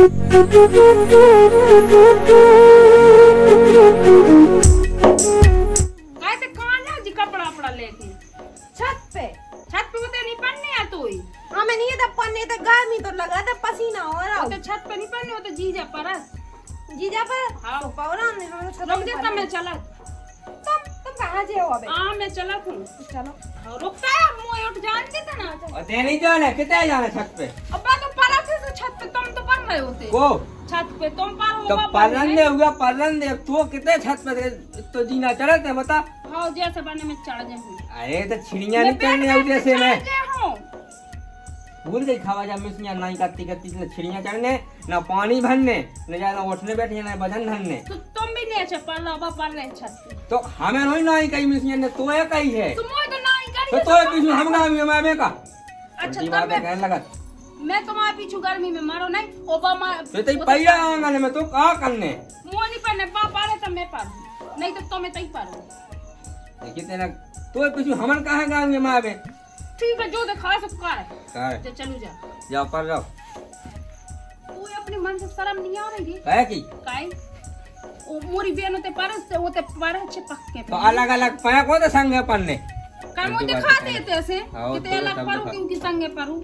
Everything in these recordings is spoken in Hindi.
जी कपड़ा वपड़ा लेके छत पे उते नहीं पड़ने है तू ही हमें नहीं था पन्ने तो गर्मी तो लगा था पसीना हो रहा तो छत पे नहीं पड़ने हो तो जीजा परस जीजा पर हाँ। तो पौरा ने तो छत रुक पे जा पन्ने। मैं चला तुम कहाँ जे हो अबे हाँ मैं चला हूँ चलो रुकता है मुँह उठ जान देता ना और ते नहीं जाना कितने जाना छत पे अब्बा तो परस से छत पे तुम तो पढ़ रहे होते को छत पे तुम पर हो तो पलन दे हुआ पलन दे तू कितने छत पे तो जीना चढ़े थे बता। हाँ जैसे बने में चढ़ जाऊँ अरे तो छिड़िया नहीं चढ़ने आई जैसे मैं हूँ भूल गई खावा जा मिसिया नहीं करती करती छिड़िया चढ़ने ना पानी भरने न ज्यादा उठने बैठने ना वजन धरने तो तुम भी नहीं अच्छा पढ़ लो पढ़ रहे छत पे तो हमें नहीं कही मिसिया ने तो है कही है तुम तो नहीं तो करी बीच में हम ना हमें का अच्छा उल्टी तब बात है मैं कहने लगा मैं तुम्हारे पीछू गर्मी में मारो नहीं ओबामा तो तेरी पहिया आंगन में तो का करने मुँह नहीं पढ़ने पा रहे तो मैं पढ़ूँ नहीं तो तुम्हें तई पढ़ूँ देखिए तेरा तो पीछे हमन कहाँ गाँव में माँ में ठीक है जो देखा सो कर कर चलू जा जाओ पर जाओ तू अपने मन से शर्म नहीं आ रही है की काई ओ मोरी बहन होते परस से होते परस छपक के तो अलग अलग पैया को तो संग है पढ़ने का मुझे दिखा देते ऐसे हाँ, कि ते तो अलग सब पढ़ूं दिखा। क्योंकि संगे पढ़ूं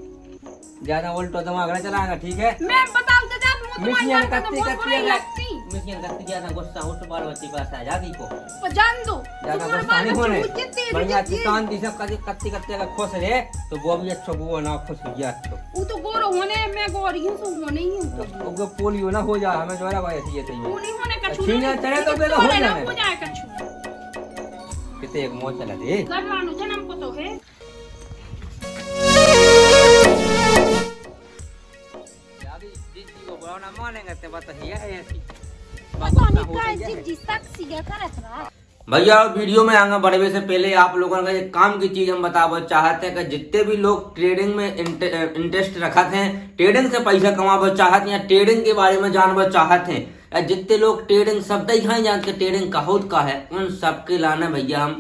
ज्यादा उल्टो दिमाग नहीं चलाएगा ठीक है मैं बताऊं तो जा मुंह तुम्हारी मिसियन हरकत कत्ती बहुत बुरी लगती मिसियन कत्ती ज्यादा गुस्सा उठ बाल बच्ची पास आ जाती को पर जान दो ज्यादा तुम्हारे गुस्सा बाल नहीं होने बच्चे जितने बढ़िया किसान दी सब कत्ती कत्ती कत्ती अगर खुश रहे तो वो भी अच्छो वो ना खुश हो गया अच्छो वो तो गोरो होने मैं गोरी हूं सो होने ही हूं वो पोलियो ना हो जा हमें जो है ऐसी है वो नहीं होने का छीना चढ़े तो बेटा हो जाने हो जाए कछु कितने एक मौज चला दे घर मानो जन्म को तो है जीजी को बुलाना मानेंगे ते बात है ऐसी पता नहीं का जी साक्षी क्या करत रहा भैया वीडियो में आगे बढ़ने से पहले आप लोगों का एक काम की चीज हम बताना चाहते हैं कि जितने भी लोग ट्रेडिंग में इंटरेस्ट रखते हैं ट्रेडिंग से पैसा कमाना चाहते हैं ट्रेडिंग के बारे में जानना चाहते हैं या जितने लोग ट्रेडिंग शब्द ही नहीं जानते ट्रेडिंग का होत का है उन सबके लाने भैया हम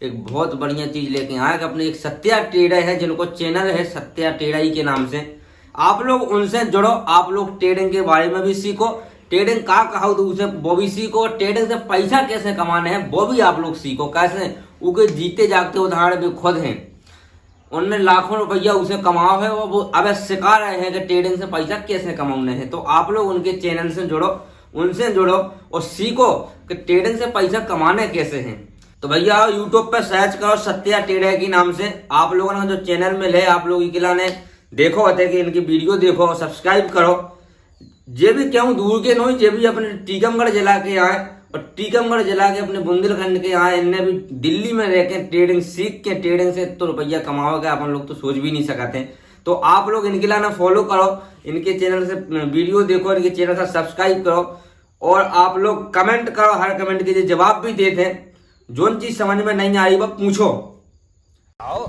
एक बहुत बढ़िया चीज लेके आए अपने एक सत्या ट्रेडर है जिनको चैनल है सत्या ट्रेडर के नाम से आप लोग उनसे जुड़ो आप लोग ट्रेडिंग के बारे में भी सीखो ट्रेडिंग का कहा तो उसे वो भी सीखो ट्रेडिंग से पैसा कैसे कमाने हैं वो भी आप लोग सीखो कैसे उनके जीते जागते उदाहरण भी खुद हैं उनने लाखों रुपया उसे कमाओ है वो अब सिखा रहे हैं कि ट्रेडिंग से पैसा कैसे कमाने हैं तो आप लोग उनके चैनल से जुड़ो उनसे जुड़ो और सीखो कि ट्रेडिंग से पैसा कमाने कैसे हैं तो भैया यूट्यूब पर सर्च करो सत्या ट्रेडर के नाम से आप लोगों ने जो चैनल में ले आप लोग के लाने देखो होते कि इनकी वीडियो देखो सब्सक्राइब करो जे भी क्यों दूर के नहीं जे भी अपने टीकमगढ़ जिला के आए और टीकमगढ़ जिला के अपने बुंदेलखंड के आए इनने भी दिल्ली में रह के ट्रेडिंग सीख के ट्रेडिंग से तो रुपया कमाओगे अपन लोग तो सोच भी नहीं सकते तो आप लोग इनके लाना फॉलो करो इनके चैनल से वीडियो देखो इनके चैनल से सब्सक्राइब करो और आप लोग कमेंट करो हर कमेंट के जवाब भी देते हैं जो चीज समझ में नहीं आई वो पूछो आओ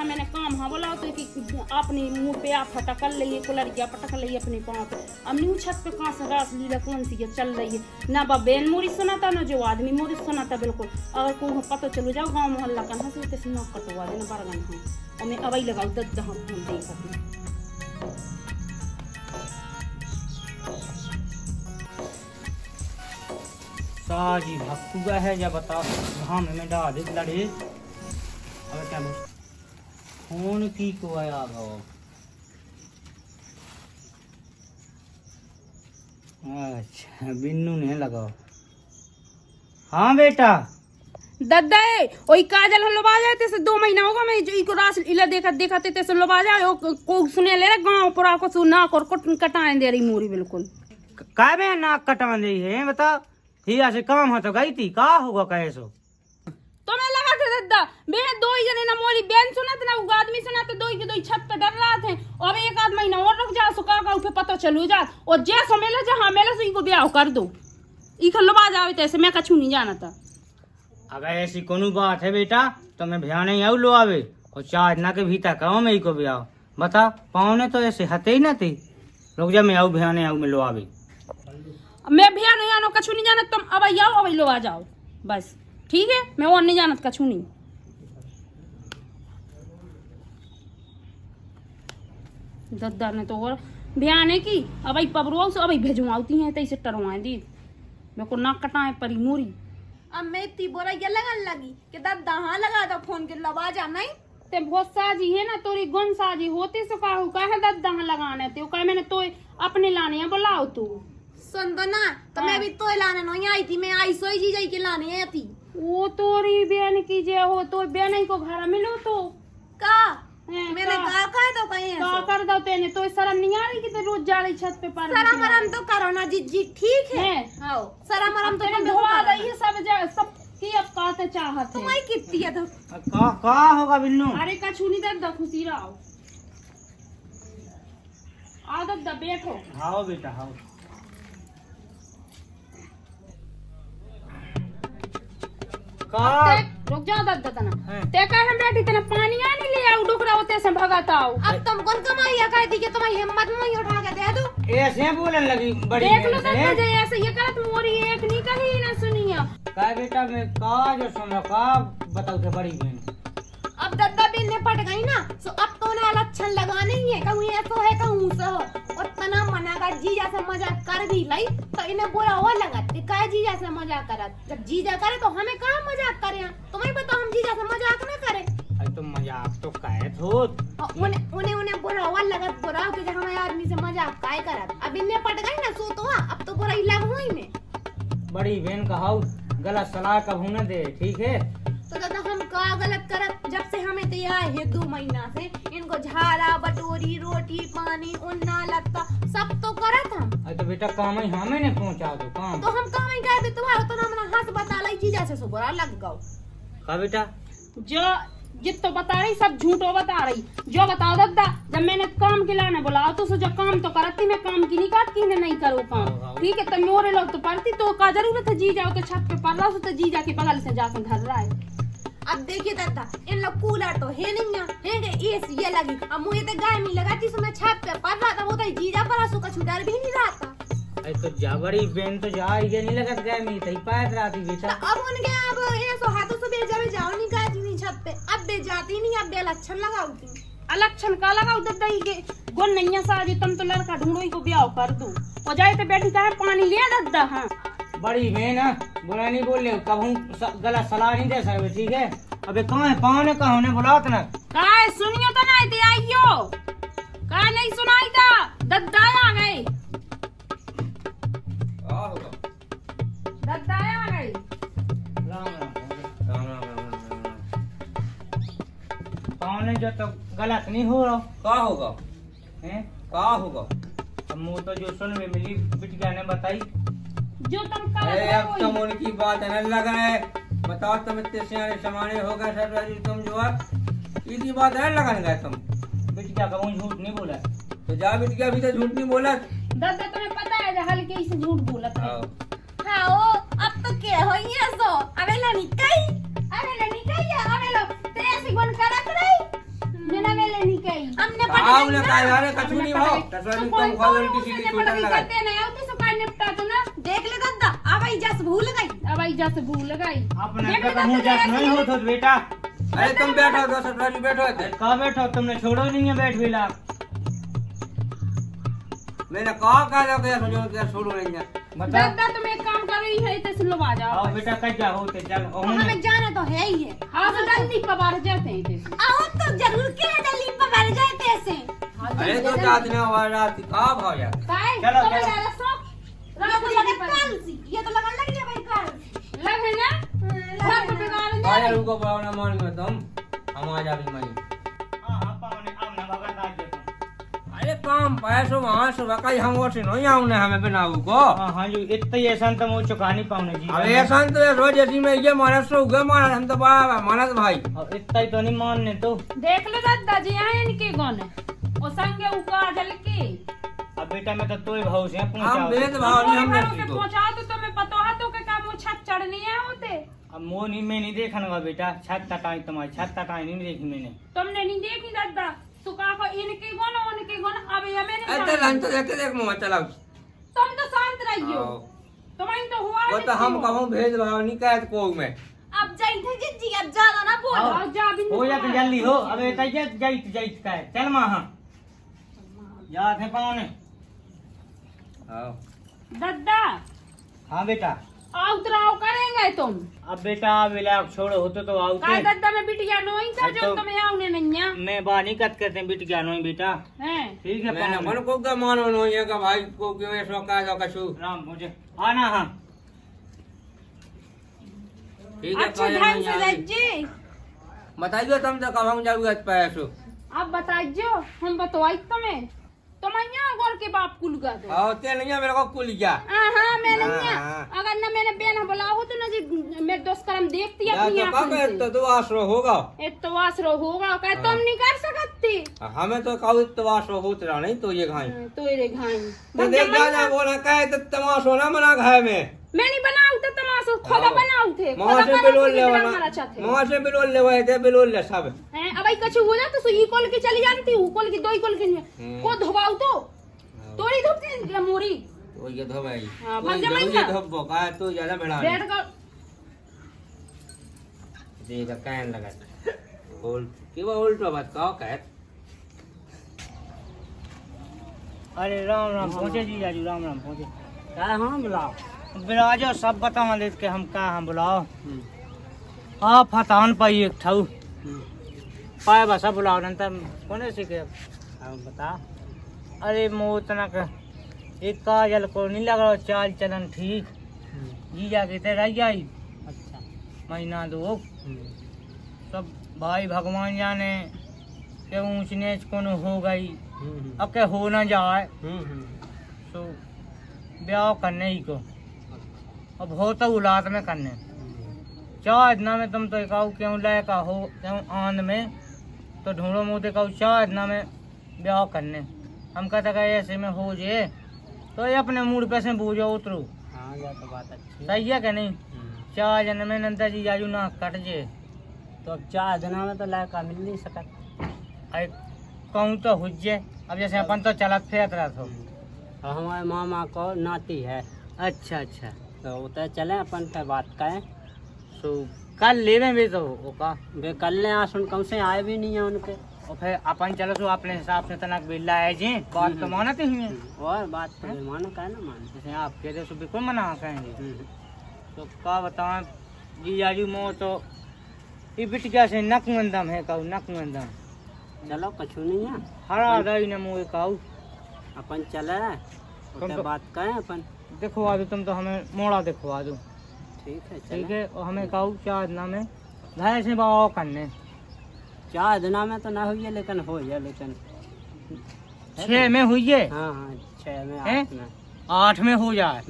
मैंने काम हाँ बोला तो कि अपने मुंह पे आप फटकल रही है कुलरिया पटक रही है अपने पाँव पे अब न्यू छत पे कहाँ से रास लीला कौन सी चल रही है ना बेन मोरी सुनाता ना जो आदमी मोरी सुनाता बिल्कुल अगर कोई पता चलो जाओ गाँव मोहल्ला का हंस उसे सुना कटवा देना बरगन हाँ और मैं अवई लगाऊ दस दहाँ फोन दे सकती साजी भक्तुआ है या बता धाम में डाल लड़े अब क्या फोन की को आया भाव अच्छा बिन्नू ने लगाओ। हाँ बेटा दद्दा है ओई काजल हम लोबा जाते से 2 महीना होगा मैं जो इको रास इला देखा देखते ते से लोबा जाए को सुने ले गांव पूरा को सुना कर कटाए दे रही मोरी बिल्कुल। काय में नाक कटा दे है बता हिया से काम हो तो गई थी का होगा कैसो तो मैं लगा थे दद्दा बे 2 ही जने ना मोरी बहन सुनत ना वो आदमी सुनत 2 के 2 छत पे डर रहा थे और एक आध महीना और रुक जा सो का उठे पता चलू जा और जैसे मेले जहां मेले से इको ब्याह कर दो इको लोबा जावे तैसे मैं कछु नहीं जाना था। अगर ऐसी कोनो बात है बेटा तो मैं भैया नहीं आऊ लो आवे और चार ना के भीतर कहो मैं को भी आओ बता पाँव तो ऐसे हते ही ना थे लोग जब मैं आऊ भैया नहीं आऊ मैं लो आवे मैं भैया नहीं आनो कछु नहीं जानत तुम अब आओ अब लो आ जाओ बस ठीक है मैं और नहीं जानत कछु नहीं। दद्दा ने तो और भैया ने की अब पबरुआ से अब भेजवाती हैं तैसे टरवाए दी मेरे को नाक कटाए परी मोरी। अब मैं इतनी बोरा ये लगन लगी कि दद्दा हाँ लगा दो फोन के लवा जा नहीं ते बहुत साजी है ना तोरी गुन साजी होती सो काहू कहे दद्दा हाँ लगाने ते कहे मैंने तो अपने लाने हैं बुलाओ तू सुन दो ना तो मैं भी तो लाने नहीं आई थी मैं आई सोई जी जाई के लाने आई थी। वो तोरी बहन की जे हो तो बहन को घर मिलो तो का मैंने कहा तो कहीं का कर दो तेने तो शर्म नहीं आ रही कि ते रोज जा रही छत पे पर शर्म आराम तो करो ना जी जी ठीक है आओ शर्म आराम तो तेने धोआ रही सब की अब कहते चाहत है तुम्हारी कितनी है तो का होगा बिन्नू अरे कछु नहीं दद्दा खुशी रहो आ दद्दा बैठो। आओ बेटा आओ का रुक जाओ दद्दा तना ते कह हम बैठी तना पानी आने ले आओ डोकरा होते से भगाता आओ अब तुम कौन कमाई कह दी कि तुम्हारी हिम्मत नहीं उठा के दे दो ऐसे बोलने लगी बड़ी देख लो दद्दा जे ऐसे ये करत मोरी एक नहीं कही ना सुनिया का बेटा मैं का जो सुनो का बताओ थे बड़ी बहन अब दद्दा भी निपट गई ना तो अब तो उन्हें लक्षण लगाने ही है कहूँ ऐसा है कहूँ से हो और तना मना कर जीजा से मजाक कर भी लाई तो इन्हें बुरा हुआ लगा का जीजा से मजाक करा जब जीजा करे तो हमें कहाँ मजाक करे तुम्हें बताओ हम जीजा से मजाक न करे अरे तो मजाक तो काहे थो उन्हें बुरा हुआ लगा बुरा कि जब हमारे आदमी से मजाक काय करा अब इन्हें पट गई ना सो तो अब तो बुरा ही लग हुई में बड़ी बहन कहा गलत सलाह कब न दे ठीक है तो दादा हम का गलत करत जब से हमें तैयार है 2 महीना से इनको झाड़ा बटोरी रोटी पानी उन्ना लगता सब तो करत हम। अरे तो बेटा काम ही हमें ने पहुंचा दो काम तो हम काम ही कर दे तुम्हारा तो हमने हाथ बता लाई चीज ऐसे सुबह लग गओ का बेटा जो जित तो बता रही सब झूठो बता रही जो बताओ दद्दा जब मैंने काम के लाने बुलाओ तो जो काम तो करती मैं काम की नहीं करती मैं नहीं करूँ काम ठीक है तो मोरे लोग तो पढ़ती तो का जरूरत है जी जाओ तो छत पे पढ़ रहा तो जी जाके बगल से जाकर घर रहा है। अब देखिए दादा इन लोग कूलर तो है नहीं है एसी ये लगी अब मुझे तो गाय में लगाती सो मैं छत पे पढ़ रहा था वो तो जीजा पर सो कछु डर भी नहीं रहा था। अरे तो जा बड़ी बहन तो जा ये नहीं लगत गए मी तई पायत राती बेटा अब उनके अब ये सो हाथों से बेजा जाओ नहीं गाती नहीं छत पे अब बे जाती नहीं अब बे लक्षण लगाऊंगी अलक्षण का लगाओ दद्दा ही के गुन नहीं साजी तुम तो लड़का ढूंढो ही को ब्याह कर दो और जाए तो बैठी का पानी ले दद्दा। हाँ बड़ी बहन बुरा नहीं बोल रहे कब गलत सलाह नहीं दे सकते ठीक है अबे कहाँ है पाँव ने कहा उन्हें बुलाओ ना काय सुनियो तो नहीं थे आइयो का नहीं सुनाई था दद्दा आ गए दद्दा आ गए पाँव ने जो तो गलत नहीं हो रहा का होगा है का होगा अब मुँह तो जो सुन में मिली बिटिया ने बताई जो तुम अरे कर अब तुम उनकी बात न लग रहे बताओ तुम इतने सियाने समाने हो गए सर तुम जो है इसी बात है लगन गए तुम बिटिया का मुँह झूठ नहीं बोला तो जा बिटिया अभी तो झूठ नहीं बोला दद्दा तुम्हें पता है हल्के से झूठ बोला था। हाँ ओ अब तो क्या हो ये सो अवेला निकाई अवेलो तेरे गुण करत रही बिना वेले नहीं कही हमने आओ ना काय यार कछु नहीं हो तसवारी तुम खोल की सीधी छूटन लगा करते नहीं आते सो काय निपटा तो ना देख ले दद्दा अब आई जस भूल गई अब आई जैसे भूल गई अपने का मुँह जस नहीं हो तो बेटा अरे तुम बैठो दो ससुराली बैठो कहाँ बैठो तुमने छोड़ो नहीं है बैठ भी ला मैंने कहा लो कि सोचो कि छोड़ो नहीं है बता दद्दा तुम एक काम कर रही है तो लो आ जाओ आओ बेटा कट जा होते चल हमें जाना तो है ही है हाँ तो जल्दी पवार जाते हैं जैसे आओ तो जरूर के जल्दी पर बैठ जाए कैसे अरे तो रात ने हुआ रात का भाव यार काय चलो, तुम्हें चलो। ज्यादा शौक ये तो लगा कल सी, ये तो लगन लग गया भाई कल। लग है ना घर पे बिगाड़ अरे जाए रुको पावना मान में तुम हम आ जाबी मई। हाँ पावने अब ना भगत आज देखो। अरे काम पैसो वहां से वकाई हम वो से नहीं आउने हमें बनाऊ को। हाँ जी इतना ही ऐसा तो वो चुका नहीं पाऊने जी। अरे ऐसा तो ये रोज ऐसी में ये मानस तो उगे मानस हम तो बड़ा मानस भाई। अब इतना ही तो नहीं मानने तो। देख लो दादा जी हैं इनके गौन ओ संगे उका जल के अब बेटा मैं तो तोय भाव से हम पहुंचा। भेद भाव नहीं हमने के सीखो। पहुंचा तो तुम्हें पता है तो के काम वो छत चढ़नी है होते अब मो नहीं मैं नहीं देखा बेटा छत तटाई तुम्हारी छत तटाई नहीं देखी मैंने। तुमने नहीं देखी दादा तू कहा इनके गौन उनके गौन अब ये मैंने अरे लन तो देख देख मुंह चलाओ। तुम तो शांत रहियो तुम्हारी तो हुआ वो तो हम कहूं भेद भाव नहीं कहत को में। अब जाई थे जी अब ज्यादा ना बोल। हाँ। और जा बिन हो जा तो जल्दी हो अब ये तैयार जाइत जाइत का है। चल मां हां जा थे पावने। आओ दादा हाँ बेटा आउतराव करेंगे तुम अब बेटा बेला छोड़ो होते तो का आउते। दादा में बिटिया नोई था जो तो- तुम्हें आउने नहीं है मैं बात नहीं करते थे बिट गया नहीं बेटा। हैं ठीक है मैंने पावने। मन को का मानो नहीं है का भाई को क्यों ऐसा का कछु। राम मुझे आना हाँ। ठीक है अच्छे ढंग से दज्जी बताइए तुम तो कब हम जाऊंगा पैसो। अब बताइयो हम बतवाई तुम्हें तुम यहाँ गोर के बाप कुल गा दो आओ ते नहीं है मेरे को कुल गया। हाँ मैं नहीं है हाँ। अगर न मैंने बेन बुला हो तो न जी मेरे दोस्त करम देखती या अपनी तो कब आंखों तो तो आसरो होगा। से इतवास रो होगा कह तुम नहीं कर सकती हमें तो कहू तो आसरो होत रहा नहीं तो ये घाई। तो रे घाई तो देख जा बोला कहे तो तमाशो ना मना घाय में। मैं नहीं बनाऊ तो तमाशो खुद हाँ। बनाऊ थे मां से बिलोल ले मां से बिलोल ले थे बिलोल ले सब। हैं अब आई कछु हो जाए तो ई कॉल के चली जानती हूँ कॉल की दो कॉल की को धोबाऊ तो तोड़ी धोती मोरी तो ये धो भाई हाँ, तो भग जा ये मैया। धो का तो ज्यादा बड़ा बैठ कर देखा कहन लगा बोल कि वो उल्टा बात कहो कह। अरे राम राम पहुँचे जी जाजू राम राम पहुँचे। क्या हम बुलाओ। बिराजो सब बताओ देख के हम का हम बुलाओ। आ फतान पाई एक ठाऊ पाए बसा बुलाओ नंतर कोने सीखे हम बता। अरे मोतना का एक काजल को नहीं लग रहा चाल चलन ठीक जी जाके ते रह जाई। अच्छा महीना दो सब भाई भगवान जाने के ऊंच नीच कौन हो गई अब के हो ना जाए तो ब्याह करने ही को अब हो तो औलाद में करने चाह इतना में तुम तो एक क्यों लायका हो क्यों आंध में तो ढूंढो मुँह देखा चाह इतना में ब्याह करने हम कहते कि ऐसे में हो जे तो ये अपने मूड पे से बूझो उतरो। हाँ ये तो बात अच्छी। सही है कि नहीं। चाह जन में नंदा जी जाजू ना कट जे तो अब 4 दिना में तो लायका मिल नहीं सकत। अरे कहूँ तो हुज्जे अब जैसे अपन तो चलत फिरत रहा था। और हमारे मामा को नाती है अच्छा अच्छा तो उतर चले अपन पे बात करें। तो कल लेवे भी तो ओका वे कल ने आसुन कम से आए भी नहीं है उनके। और फिर अपन चलो तो अपने हिसाब से तनक बिल्ला है जी बात तो मानते ही हैं। और बात तो मानो का ना मान। जैसे आप कहते तो बिल्कुल मना कहेंगे तो क्या बताएं जी जाजू मो तो ये बिटिया से नकमंदम है कहू नकमंदम चलो कछु नहीं है हरा रही न मुँह कहू अपन चले तुम उतर तो- बात करें अपन। दिखवा दो तुम तो हमें मोड़ा दिखवा दो ठीक है ठीक चले। है और हमें कहू चार दिन में भाई से बाओ करने 4 दिना में तो ना हुई है लेकिन हो जाए लेकिन 6 में हुई है हाँ हाँ 6 में हैं? 8 में 8 में हो जाए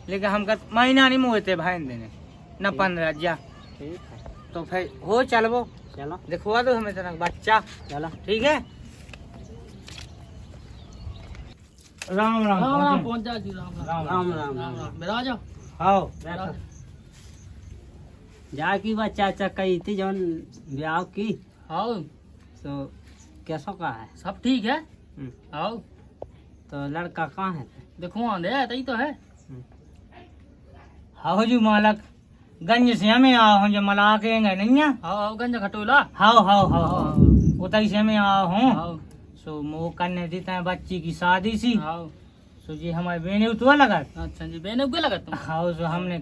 लेकिन हम कह महीना नहीं मोहते भाई देने न 15 जा ठीक है तो फिर हो चलबो चलो दिखवा दो हमें तनक बच्चा चलो ठीक है। राम राम पहुंचे। जा जी राम राम राम राम। मेरा जा आओ जा की बात चाचा कही थी जौन ब्याह की आओ तो कैसा का है। सब ठीक है आओ तो लड़का कहाँ है। देखो आंधे है तई तो है हाओ जी मालक गंज से हमें आओ हम जो मला के नहीं है। आओ आओ गंज खटोला हाओ हाओ हाओ उतई से मैं आओ हूँ आओ सो मुँह करने देता है बच्ची की शादी सी आओ सो जी हमारे बेने उतवा लगा अच्छा जी बेने उगे लगा तुम हाओ सो हमने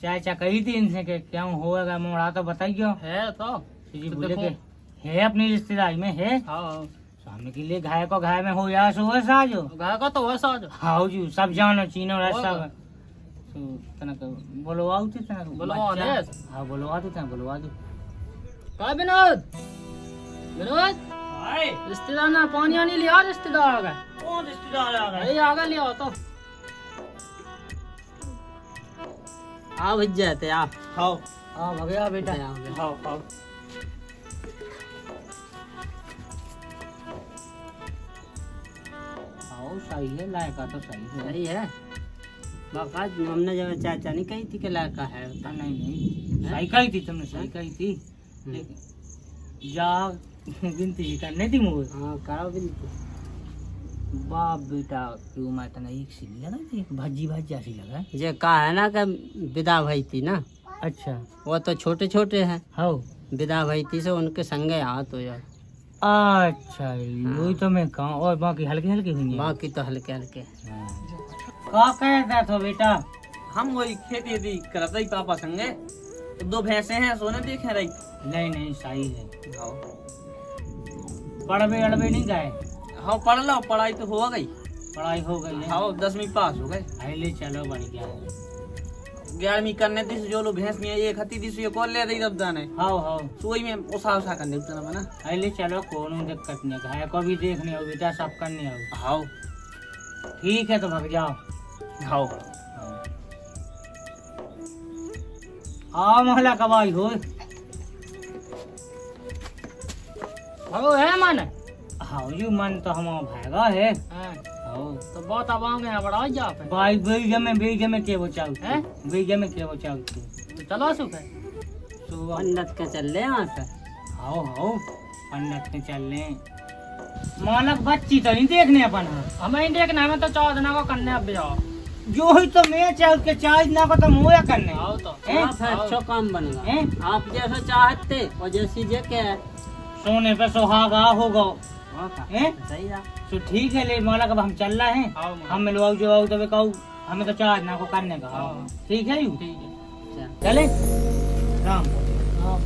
चाचा कही थी इनसे कि क्यों होएगा मोड़ा तो बताइयो है तो तो जी तो बोले देखो। कि है अपनी रिश्तेदारी में है आओ आओ तो हमने के लिए घाय को घाय में हो या सो वैसा जो गा का तो वैसा आज हाओ जी सब जानो चीनो रास्ता तो तनक बोलवा उठी तनक बोलवा दे। हाँ बोलवा दो तनक बोलवा दो। का विनोद विनोद रिश्तेदार ना पानी आनी लिया रिश्तेदार आ गए। कौन रिश्तेदार आ गए? अरे आ गए लिया तो आ भज जाते आप। हाँ हाँ भगया बेटा। हाँ हाँ हाँ सही है, लायका तो सही है। सही है बाबा, हमने जब चाचा नहीं कही थी कि लड़का है। नहीं नहीं सही कही थी तुमने, सही कही थी। लेकिन जा गिनती करने थी मुझे। हाँ करो बिल्कुल। बाप बेटा क्यों मैं तो नहीं सी लगा थी, भाजी भाजी ऐसी लगा। ये कहा है ना कि विदा भई थी ना, अच्छा वो तो छोटे छोटे हैं, हाँ विदा भई थी से उनके संगे आ तो यार। अच्छा वही तो मैं कहूँ। और बाकी हल्की हल्की हुई है। बाकी तो हल्के हल्के। का कहता था बेटा? हम वही खेती वेती करते ही पापा संगे। तो 2 भैंसे हैं, सोने देखे रही। नहीं नहीं सही है। हाँ पढ़वे अड़वे नहीं गए? हाँ पढ़ लो, पढ़ाई तो हो गई। पढ़ाई हो गई है। हाँ 10वीं पास हो गए। ले चलो बढ़ गया। 11वीं करने दिस जो लो भैंस में एक हती दिस ये कॉल ले रही तब जाने। हाँ हाँ सोई में उसा करने उतना बना। ले चलो कोनो दिक्कत नहीं है, कभी देखने हो बेटा सब करने हो। हाँ ठीक है तो भाग जाओ। हाँ आओ महला कबाई हो। भगो है मन। हाँ यू मन तो हम भागा है। हाँ, हाँ तो बहुत अब आगे हैं बड़ा जा पे। भाई बीघे में के बचाओ हैं? बीघे में के बचाओ। तो चलो सुख है। सुबह पंडित के चल रहे यहाँ पे। आओ आओ पंडित के चल रहे। मालक बच्ची तो नहीं देखने अपन। हमें ही देखना है, हमें तो 14 दिनों को करने अब जाओ। जो ही तो मैं चाहूँ के चार्ज ना को तो मुँह करने। आओ तो हैं? आप है अच्छा काम बनेगा। हैं? आप जैसा चाहते और जैसी जे के है। सोने पे सुहागा होगा। हाँ का? हैं? सही है। तो ठीक है ले मालक, अब हम चल रहे हैं। आओ मालक। हम मिलवाओ जो आओ तो कहूँ हमें तो चार्ज ना को करने का। हाँ। ठीक है यू ठीक है। चले राम। हाँ।